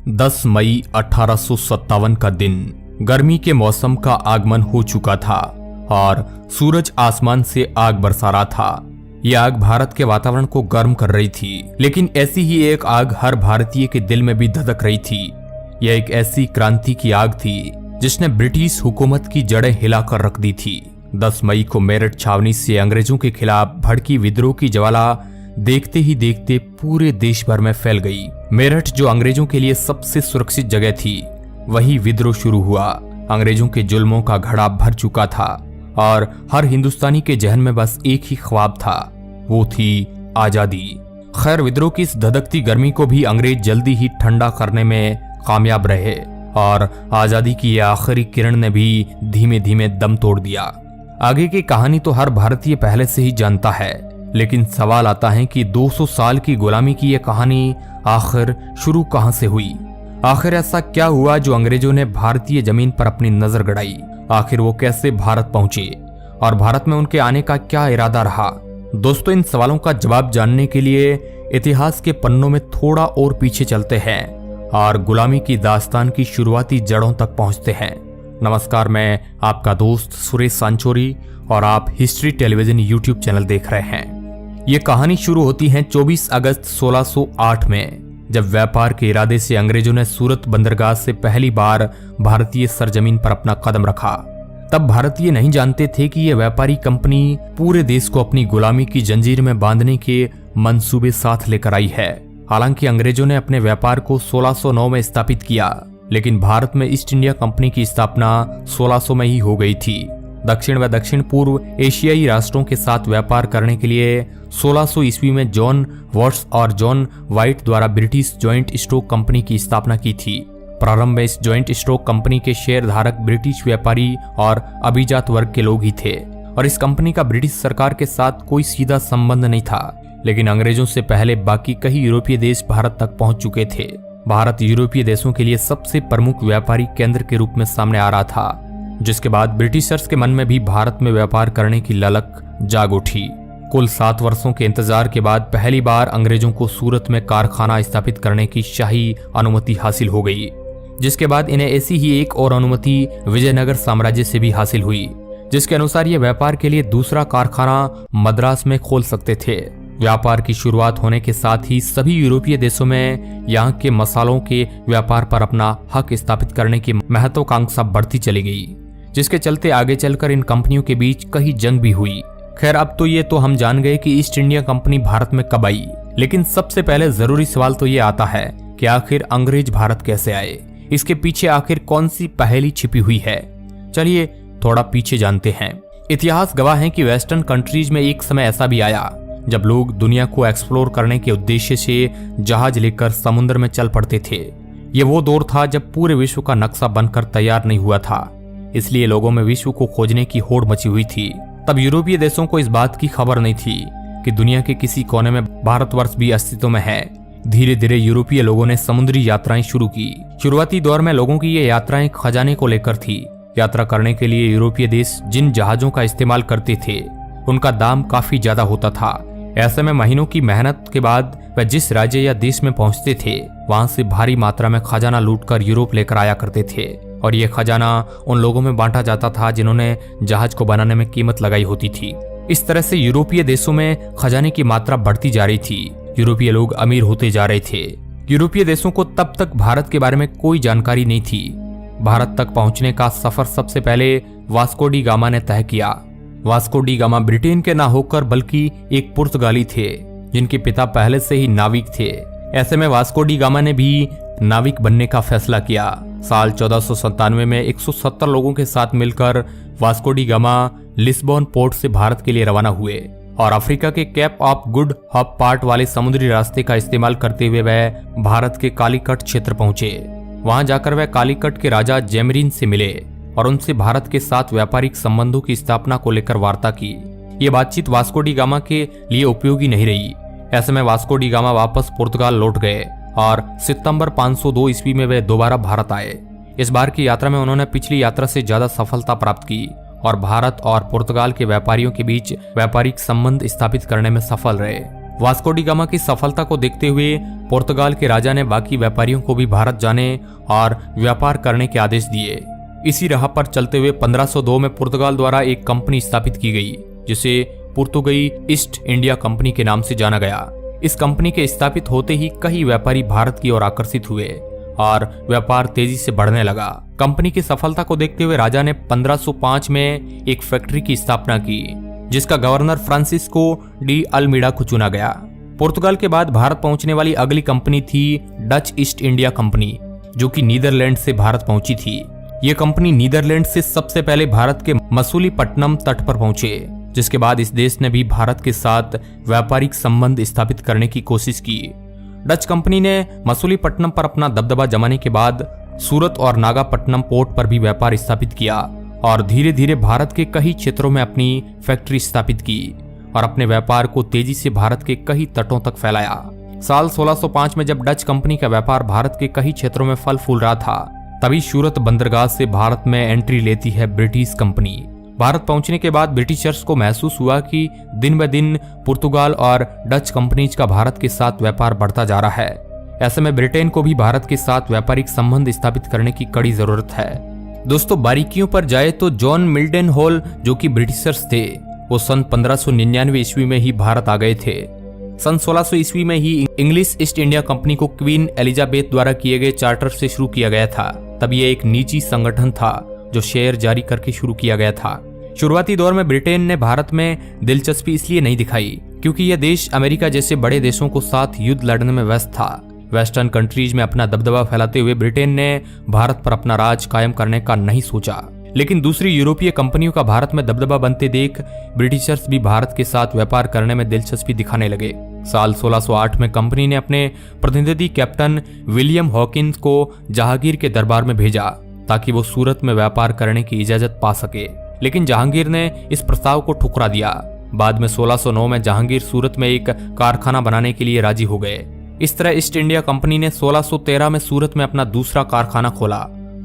10 मई 1857 का दिन गर्मी के मौसम का आगमन हो चुका था और सूरज आसमान से आग बरसा रहा था। यह आग भारत के वातावरण को गर्म कर रही थी, लेकिन ऐसी ही एक आग हर भारतीय के दिल में भी धधक रही थी। यह एक ऐसी क्रांति की आग थी जिसने ब्रिटिश हुकूमत की जड़ें हिलाकर रख दी थी। 10 मई को मेरठ छावनी से अंग्रेजों के खिलाफ भड़की विद्रोह की ज्वाला देखते ही देखते पूरे देश भर में फैल गई। मेरठ जो अंग्रेजों के लिए सबसे सुरक्षित जगह थी, वही विद्रोह शुरू हुआ। अंग्रेजों के जुल्मों का घड़ा भर चुका था और हर हिंदुस्तानी के जहन में बस एक ही ख्वाब था, वो थी आजादी। खैर, विद्रोह की इस धधकती गर्मी को भी अंग्रेज जल्दी ही ठंडा करने में कामयाब रहे और आजादी की यह आखिरी किरण ने भी धीमे धीमे दम तोड़ दिया। आगे की कहानी तो हर भारतीय पहले से ही जानता है, लेकिन सवाल आता है कि 200 साल की गुलामी की यह कहानी आखिर शुरू कहां से हुई। आखिर ऐसा क्या हुआ जो अंग्रेजों ने भारतीय जमीन पर अपनी नजर गड़ाई? आखिर वो कैसे भारत पहुंचे और भारत में उनके आने का क्या इरादा रहा? दोस्तों, इन सवालों का जवाब जानने के लिए इतिहास के पन्नों में थोड़ा और पीछे चलते हैं और गुलामी की दास्तान की शुरुआती जड़ों तक पहुंचते हैं। नमस्कार, मैं आपका दोस्त सुरेश सांचोरी और आप हिस्ट्री टेलीविजन यूट्यूब चैनल देख रहे हैं। ये कहानी शुरू होती है 24 अगस्त 1608 में, जब व्यापार के इरादे से अंग्रेजों ने सूरत बंदरगाह से पहली बार भारतीय सरजमीन पर अपना कदम रखा। तब भारतीय नहीं जानते थे कि यह व्यापारी कंपनी पूरे देश को अपनी गुलामी की जंजीर में बांधने के मंसूबे साथ लेकर आई है। हालांकि अंग्रेजों ने अपने व्यापार को 1609 में स्थापित किया, लेकिन भारत में ईस्ट इंडिया कंपनी की स्थापना 1600 में ही हो गई थी। दक्षिण व दक्षिण पूर्व एशियाई राष्ट्रों के साथ व्यापार करने के लिए 1600 ईस्वी में जॉन वॉट्स और जॉन वाइट द्वारा ब्रिटिश जॉइंट स्टॉक कंपनी की स्थापना की थी। प्रारंभ में इस जॉइंट स्टॉक कंपनी के शेयर धारक ब्रिटिश व्यापारी और अभिजात वर्ग के लोग ही थे और इस कंपनी का ब्रिटिश सरकार के साथ कोई सीधा संबंध नहीं था। लेकिन अंग्रेजों से पहले बाकी कई यूरोपीय देश भारत तक पहुंच चुके थे। भारत यूरोपीय देशों के लिए सबसे प्रमुख व्यापारिक केंद्र के रूप में सामने आ रहा था, जिसके बाद ब्रिटिशर्स के मन में भी भारत में व्यापार करने की ललक जाग उठी। कुल 7 वर्षों के इंतजार के बाद पहली बार अंग्रेजों को सूरत में कारखाना स्थापित करने की शाही अनुमति हासिल हो गई, जिसके बाद इन्हें ऐसी ही एक और अनुमति विजयनगर साम्राज्य से भी हासिल हुई, जिसके अनुसार ये व्यापार के लिए दूसरा कारखाना मद्रास में खोल सकते थे। व्यापार की शुरुआत होने के साथ ही सभी यूरोपीय देशों में यहाँ के मसालों के व्यापार पर अपना हक स्थापित करने की महत्वाकांक्षा बढ़ती चली गई, जिसके चलते आगे चलकर इन कंपनियों के बीच कई जंग भी हुई। खैर, अब तो ये तो हम जान गए कि ईस्ट इंडिया कंपनी भारत में कब आई, लेकिन सबसे पहले जरूरी सवाल तो ये आता है कि आखिर अंग्रेज भारत कैसे आए? इसके पीछे आखिर कौन सी पहेली छिपी हुई है? चलिए थोड़ा पीछे जानते हैं। इतिहास गवाह है कि वेस्टर्न कंट्रीज में एक समय ऐसा भी आया जब लोग दुनिया को एक्सप्लोर करने के उद्देश्य से जहाज लेकर समुद्र में चल पड़ते थे। ये वो दौर था जब पूरे विश्व का नक्शा बनकर तैयार नहीं हुआ था, इसलिए लोगों में विश्व को खोजने की होड़ मची हुई थी। तब यूरोपीय देशों को इस बात की खबर नहीं थी कि दुनिया के किसी कोने में भारतवर्ष भी अस्तित्व में है। धीरे धीरे यूरोपीय लोगों ने समुद्री यात्राएं शुरू की। शुरुआती दौर में लोगों की ये यात्राएं खजाने को लेकर थी। यात्रा करने के लिए यूरोपीय देश जिन जहाजों का इस्तेमाल करते थे, उनका दाम काफी ज्यादा होता था। ऐसे में महीनों की मेहनत के बाद वह जिस राज्य या देश में पहुंचते थे, वहां से भारी मात्रा में खजाना लूटकर यूरोप लेकर आया करते थे और ये खजाना उन लोगों में बांटा जाता था जिन्होंने जहाज को बनाने में कीमत लगाई होती थी। इस तरह से यूरोपीय देशों में खजाने की मात्रा बढ़ती जा रही थी। यूरोपीय लोग अमीर होते जा रहे थे। यूरोपीय देशों को तब तक भारत के बारे में कोई जानकारी नहीं थी। भारत तक पहुंचने का सफर सबसे पहले वास्को डी गामा ने तय किया। वास्को डी गामा ब्रिटेन के ना होकर बल्कि एक पुर्तगाली थे, जिनके पिता पहले से ही नाविक थे। ऐसे में वास्को डी गामा ने भी नाविक बनने का फैसला किया। साल 1497 में 170 लोगों के साथ मिलकर Vasco D gamma Lisbon port से भारत के लिए रवाना हुए और अफ्रीका के cap of good hope part वाले समुद्री रास्ते का इस्तेमाल करते हुए वह भारत के कालीकट क्षेत्र पहुंचे। वहां जाकर वह कालीकट के राजा जेमरिन से मिले और उनसे भारत के साथ व्यापारिक संबंधों की स्थापना को लेकर वार्ता की। ये बातचीत वास्को डी गामा के लिए उपयोगी नहीं रही। ऐसे में वास्को डी गामा वापस पुर्तगाल लौट गए और सितंबर 502 ईस्वी में वे दोबारा भारत आए। इस बार की यात्रा में उन्होंने पिछली यात्रा से ज्यादा सफलता प्राप्त की और भारत और पुर्तगाल के व्यापारियों के बीच व्यापारिक संबंध स्थापित करने में सफल रहे। वास्को डी गामा की सफलता को देखते हुए पुर्तगाल के राजा ने बाकी व्यापारियों को भी भारत जाने और व्यापार करने के आदेश दिए। इसी राह पर चलते हुए 1502 में पुर्तगाल द्वारा एक कंपनी स्थापित की गई जिसे पुर्तगाई ईस्ट इंडिया कंपनी के नाम से जाना गया। इस कंपनी के स्थापित होते ही कई व्यापारी भारत की ओर आकर्षित हुए और व्यापार तेजी से बढ़ने लगा। कंपनी की सफलता को देखते हुए राजा ने 1505 में एक फैक्ट्री की स्थापना की जिसका गवर्नर फ्रांसिस्को डी अल्मीडा को चुना गया। पुर्तगाल के बाद भारत पहुंचने वाली अगली कंपनी थी डच ईस्ट इंडिया कंपनी, जो कि नीदरलैंड से भारत पहुंची थी। ये कंपनी नीदरलैंड से सबसे पहले भारत के मसूलीपट्टनम तट पर पहुंचे, जिसके बाद इस देश ने भी भारत के साथ व्यापारिक संबंध स्थापित करने की कोशिश की। डच कंपनी ने मसूलीपट्टनम पर अपना दबदबा जमाने के बाद सूरत और नागापट्टनम पोर्ट पर भी व्यापार स्थापित किया और धीरे धीरे भारत के कई क्षेत्रों में अपनी फैक्ट्री स्थापित की और अपने व्यापार को तेजी से भारत के कई तटों तक फैलाया। साल 1605 में जब डच कंपनी का व्यापार भारत के कई क्षेत्रों में फल फूल रहा था, तभी सूरत बंदरगाह से भारत में एंट्री लेती है ब्रिटिश कंपनी। भारत पहुंचने के बाद ब्रिटिशर्स को महसूस हुआ कि दिन ब दिन पुर्तगाल और डच कंपनीज का भारत के साथ व्यापार बढ़ता जा रहा है। ऐसे में ब्रिटेन को भी भारत के साथ व्यापारिक संबंध स्थापित करने की कड़ी जरूरत है। दोस्तों, बारीकियों पर जाए तो जॉन मिल्टन हॉल, जो कि ब्रिटिशर्स थे, वो सन 1599 ईस्वी में ही भारत आ गए थे। सन 1600 ईस्वी में ही इंग्लिश ईस्ट इंडिया कंपनी को क्वीन एलिजाबेथ द्वारा किए गए चार्टर से शुरू किया गया था। तब यह एक निजी संगठन था जो शेयर जारी करके शुरू किया गया था। शुरुआती दौर में ब्रिटेन ने भारत में दिलचस्पी इसलिए नहीं दिखाई क्योंकि यह देश अमेरिका जैसे बड़े देशों को साथ युद्ध लड़ने में व्यस्त था। वेस्टर्न कंट्रीज में अपना दबदबा फैलाते हुए ब्रिटेन ने भारत पर अपना राज कायम करने का नहीं सोचा। लेकिन दूसरी यूरोपीय कंपनियों का भारत में दबदबा बनते देख ब्रिटिशर्स भी भारत के साथ व्यापार करने में दिलचस्पी दिखाने लगे। साल 1608 में कंपनी ने अपने प्रतिनिधि कैप्टन विलियम हॉकिंस को जहांगीर के दरबार में भेजा ताकि वो सूरत में व्यापार करने की इजाजत पा सके, लेकिन जहांगीर ने इस प्रस्ताव को ठुकरा दिया। बाद में 1609 में जहांगीर सूरत में एक कारखाना बनाने के लिए राजी हो गए। इस तरह ईस्ट इंडिया कंपनी ने 1613 में सूरत में अपना दूसरा कारखाना खोला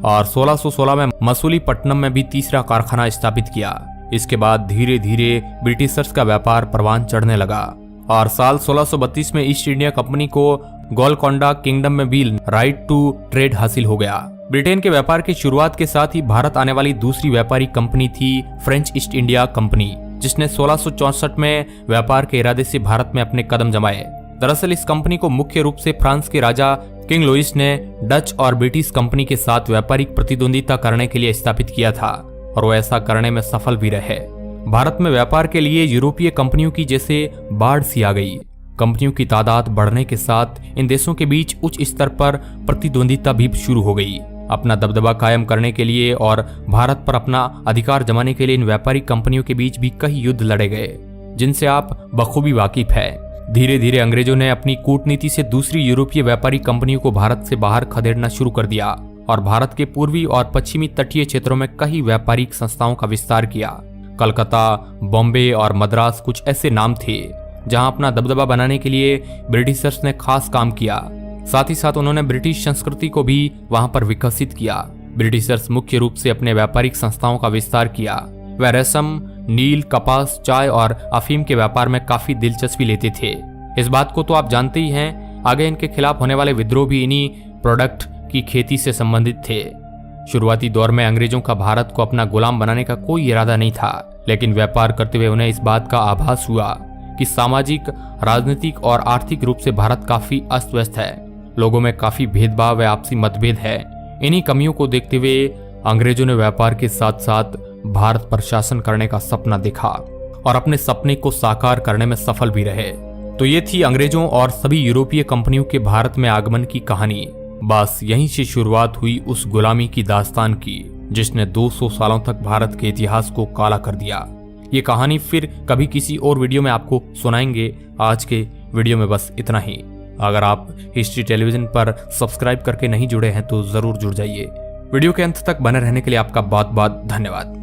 और 1616 में मसूलीपट्टनम में भी तीसरा कारखाना स्थापित किया। इसके बाद धीरे धीरे ब्रिटिशर्स का व्यापार परवान चढ़ने लगा और साल 1632 में ईस्ट इंडिया कंपनी को गोलकोंडा किंगडम में भी राइट टू ट्रेड हासिल हो गया। ब्रिटेन के व्यापार की शुरुआत के साथ ही भारत आने वाली दूसरी व्यापारी कंपनी थी फ्रेंच ईस्ट इंडिया कंपनी, जिसने 1664 में व्यापार के इरादे से भारत में अपने कदम जमाए। दरअसल इस कंपनी को मुख्य रूप से फ्रांस के राजा किंग लुइस ने डच और ब्रिटिश कंपनी के साथ व्यापारिक प्रतिद्वंदिता करने के लिए स्थापित किया था और वो ऐसा करने में सफल भी रहे। भारत में व्यापार के लिए यूरोपीय कंपनियों की जैसे बाढ़ सी आ गई। कंपनियों की तादाद बढ़ने के साथ इन देशों के बीच उच्च स्तर पर प्रतिद्वंदिता भी शुरू हो गई। अपना दबदबा कायम करने के लिए और भारत पर अपना अधिकार जमाने के लिए इन व्यापारिक कंपनियों के बीच भी कई युद्ध लड़े गए, जिनसे आप बखूबी वाकिफ है। धीरे धीरे अंग्रेजों ने अपनी कूटनीति से दूसरी यूरोपीय व्यापारी कंपनियों को भारत से बाहर खदेड़ना शुरू कर दिया और भारत के पूर्वी और पश्चिमी तटीय क्षेत्रों में कई व्यापारिक संस्थाओं का विस्तार किया। कलकत्ता, बॉम्बे और मद्रास कुछ ऐसे नाम थे जहां अपना दबदबा बनाने के लिए ब्रिटिशर्स ने खास काम किया। साथ ही साथ उन्होंने ब्रिटिश संस्कृति को भी वहां पर विकसित किया। ब्रिटिशर्स मुख्य रूप से अपने व्यापारिक संस्थाओं का विस्तार किया। वह रेशम, नील, कपास, चाय और अफीम के व्यापार में काफी दिलचस्पी लेते थे। इस बात को तो आप जानते ही हैं। आगे इनके खिलाफ होने वाले विद्रोह भी इन्हीं प्रोडक्ट की खेती से संबंधित थे। शुरुआती दौर में अंग्रेजों का भारत को अपना गुलाम बनाने का कोई इरादा नहीं था, लेकिन व्यापार करते हुए उन्हें इस बात का आभास हुआ कि सामाजिक, राजनीतिक और आर्थिक रूप से भारत काफी अस्त व्यस्त है। लोगों में काफी भेदभाव व आपसी मतभेद है। इन्हीं कमियों को देखते हुए अंग्रेजों ने व्यापार के साथ साथ भारत पर शासन करने का सपना देखा और अपने सपने को साकार करने में सफल भी रहे। तो ये थी अंग्रेजों और सभी यूरोपीय कंपनियों के भारत में आगमन की कहानी। बस यहीं से शुरुआत हुई उस गुलामी की दास्तान की, जिसने 200 सालों तक भारत के इतिहास को काला कर दिया। ये कहानी फिर कभी किसी और वीडियो में आपको सुनाएंगे। आज के वीडियो में बस इतना ही। अगर आप हिस्ट्री टेलीविजन पर सब्सक्राइब करके नहीं जुड़े हैं तो जरूर जुड़ जाइए। वीडियो के अंत तक बने रहने के लिए आपका बहुत बहुत धन्यवाद।